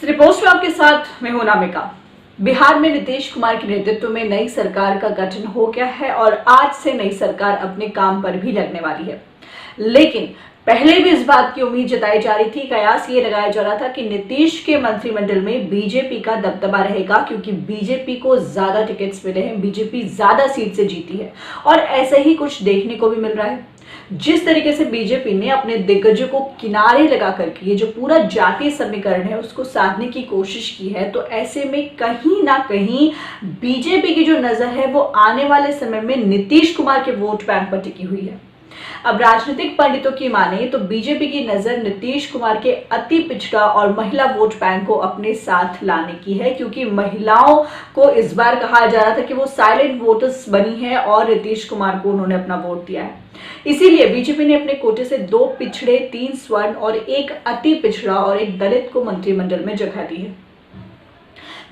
Report में आपके साथ मैं हूं नामिका। बिहार में नीतीश कुमार के नेतृत्व में नई सरकार का गठन हो गया है और आज से नई सरकार अपने काम पर भी लगने वाली है। लेकिन पहले भी इस बात की उम्मीद जताई जा रही थी, कयास ये लगाया जा रहा था कि नीतीश के मंत्रिमंडल में बीजेपी का दबदबा रहेगा, क्योंकि बीजेपी को ज्यादा टिकट्स मिले हैं, बीजेपी ज्यादा सीट से जीती है। और ऐसे ही कुछ देखने को भी मिल रहा है। जिस तरीके से बीजेपी ने अपने दिग्गजों को किनारे लगा करके ये जो पूरा जातीय समीकरण है उसको साधने की कोशिश की है, तो ऐसे में कहीं ना कहीं बीजेपी की जो नजर है वो आने वाले समय में नीतीश कुमार के वोट बैंक पर टिकी हुई है। अब राजनीतिक पंडितों की माने तो बीजेपी की नजर नीतीश कुमार के अति पिछड़ा और महिला वोट बैंक को अपने साथ लाने की है, क्योंकि महिलाओं को इस बार कहा जा रहा था कि वो साइलेंट वोटर्स बनी है और नीतीश कुमार को उन्होंने अपना वोट दिया है। इसीलिए बीजेपी ने अपने कोटे से 2 पिछड़े, 3 स्वर्ण और 1 अति पिछड़ा और 1 दलित को मंत्रिमंडल में जगह दी है।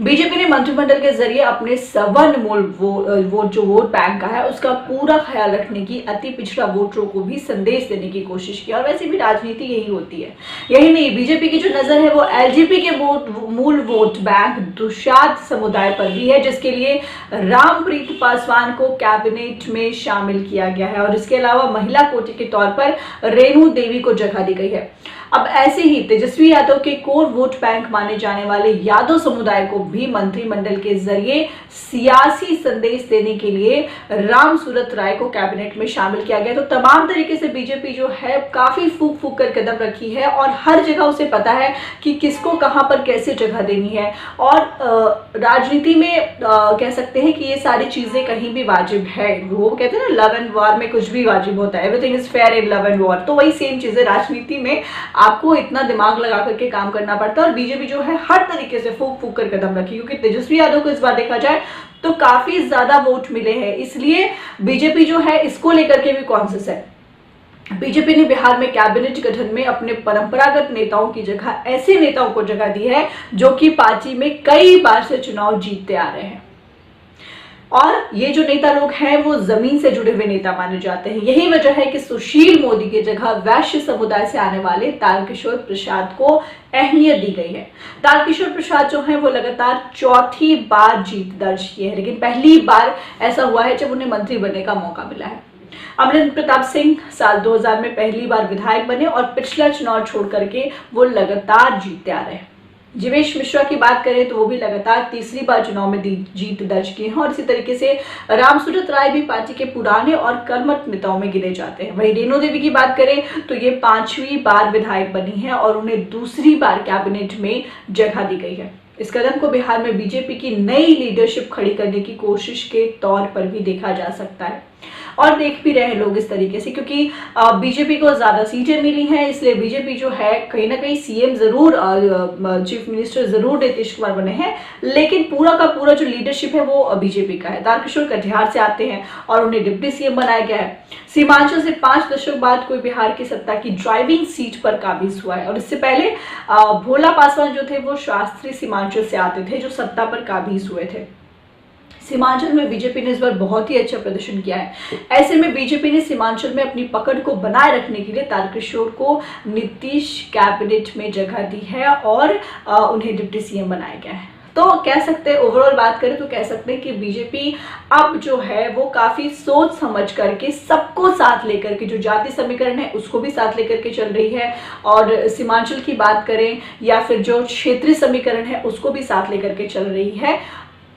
बीजेपी ने मंत्रिमंडल के जरिए अपने सवर्ण मूल वोट बैंक का है उसका पूरा ख्याल रखने की, अति पिछड़ा वोटरों को भी संदेश देने की कोशिश की। और वैसे भी राजनीति यही होती है। यही नहीं, बीजेपी की जो नजर है वो एलजीबी के मूल वोट बैंक दुशाद समुदाय पर भी है, जिसके लिए रामप्रीत पासवान को कैबिनेट में शामिल किया गया है। और इसके अलावा महिला कोटे के तौर पर रेणु देवी को जगह दी गई है। अब ऐसे ही तेजस्वी यादव के कोर वोट बैंक माने जाने वाले यादव समुदाय को भी मंत्रिमंडल के जरिए सियासी संदेश देने के लिए राम सूरत राय को कैबिनेट में शामिल किया गया। तो तमाम तरीके से बीजेपी जो है काफी फूक फूक कर कदम रखी है और हर जगह उसे पता है कि किसको कहां पर कैसे जगह देनी है। और राजनीति में कह सकते हैं कि ये सारी चीजें कहीं भी वाजिब है। वो कहते हैं ना, लव एंड वॉर में कुछ भी वाजिब होता है, everything is fair in love and war. तो वही सेम चीजें राजनीति में आपको इतना दिमाग लगा करके काम करना पड़ता है। और बीजेपी जो है हर तरीके से फूक फूक कर कदम रखी, क्योंकि तेजस्वी यादव को इस बार देखा जाए तो काफी ज्यादा वोट मिले हैं। इसलिए बीजेपी जो है इसको लेकर के भी कॉन्शियस है। बीजेपी ने बिहार में कैबिनेट गठन में अपने परंपरागत नेताओं की जगह ऐसे नेताओं को जगह दी है जो कि पार्टी में कई बार से चुनाव जीतते आ रहे हैं। और ये जो नेता लोग हैं वो जमीन से जुड़े हुए नेता माने जाते हैं। यही वजह है कि सुशील मोदी की जगह वैश्य समुदाय से आने वाले तारकिशोर प्रसाद को अहमियत दी गई है। तारकिशोर प्रसाद जो है वो लगातार 4थी बार जीत दर्ज की है, लेकिन पहली बार ऐसा हुआ है जब उन्हें मंत्री बनने का मौका मिला है। अमरिंदर प्रताप सिंह साल 2000 में पहली बार विधायक बने और पिछला चुनाव छोड़ करके वो लगातार जीतते आ रहे हैं। जीवेश मिश्रा की बात करें तो वो भी लगातार 3री बार चुनाव में जीत दर्ज की है। और इसी तरीके से रामसूरत राय भी पार्टी के पुराने और कर्मठ नेताओं में गिने जाते हैं। वहीं रेणु देवी की बात करें तो ये 5वीं बार विधायक बनी है और उन्हें 2री बार कैबिनेट में जगह दी गई है। इस कदम को बिहार में बीजेपी की नई लीडरशिप खड़ी करने की कोशिश के तौर पर भी देखा जा सकता है। और देख भी रहे हैं लोग इस तरीके से, क्योंकि बीजेपी को ज्यादा सीटें मिली हैं, इसलिए बीजेपी जो है कहीं ना कहीं सीएम जरूर, चीफ मिनिस्टर जरूर नीतीश कुमार बने हैं, लेकिन पूरा का पूरा जो लीडरशिप है वो बीजेपी का है। तारकिशोर कटिहार से आते हैं और उन्हें डिप्टी सीएम बनाया गया है। सीमांचल से 5 दशक बाद कोई बिहार की सत्ता की ड्राइविंग सीट पर काबिज हुआ है। और इससे पहले भोला पासवान जो थे वो शास्त्री सीमांचल से आते थे जो सत्ता पर काबिज हुए थे। सीमांचल में बीजेपी ने इस बार बहुत ही अच्छा प्रदर्शन किया है। ऐसे में बीजेपी ने सीमांचल में अपनी पकड़ को बनाए रखने के लिए तारकिशोर को नीतीश कैबिनेट में जगह दी है और उन्हें डिप्टी सीएम बनाया गया है। तो कह सकते हैं, ओवरऑल बात करें तो कह सकते हैं कि बीजेपी अब जो है वो काफी सोच समझ करके सबको साथ लेकर के, जो जाति समीकरण है उसको भी साथ लेकर के चल रही है। और सीमांचल की बात करें या फिर जो क्षेत्रीय समीकरण है उसको भी साथ लेकर के चल रही है।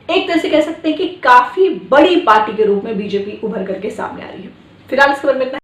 एक तरह से कह सकते हैं कि काफी बड़ी पार्टी के रूप में बीजेपी उभर करके सामने आ रही है। फिलहाल इस खबर में इतना।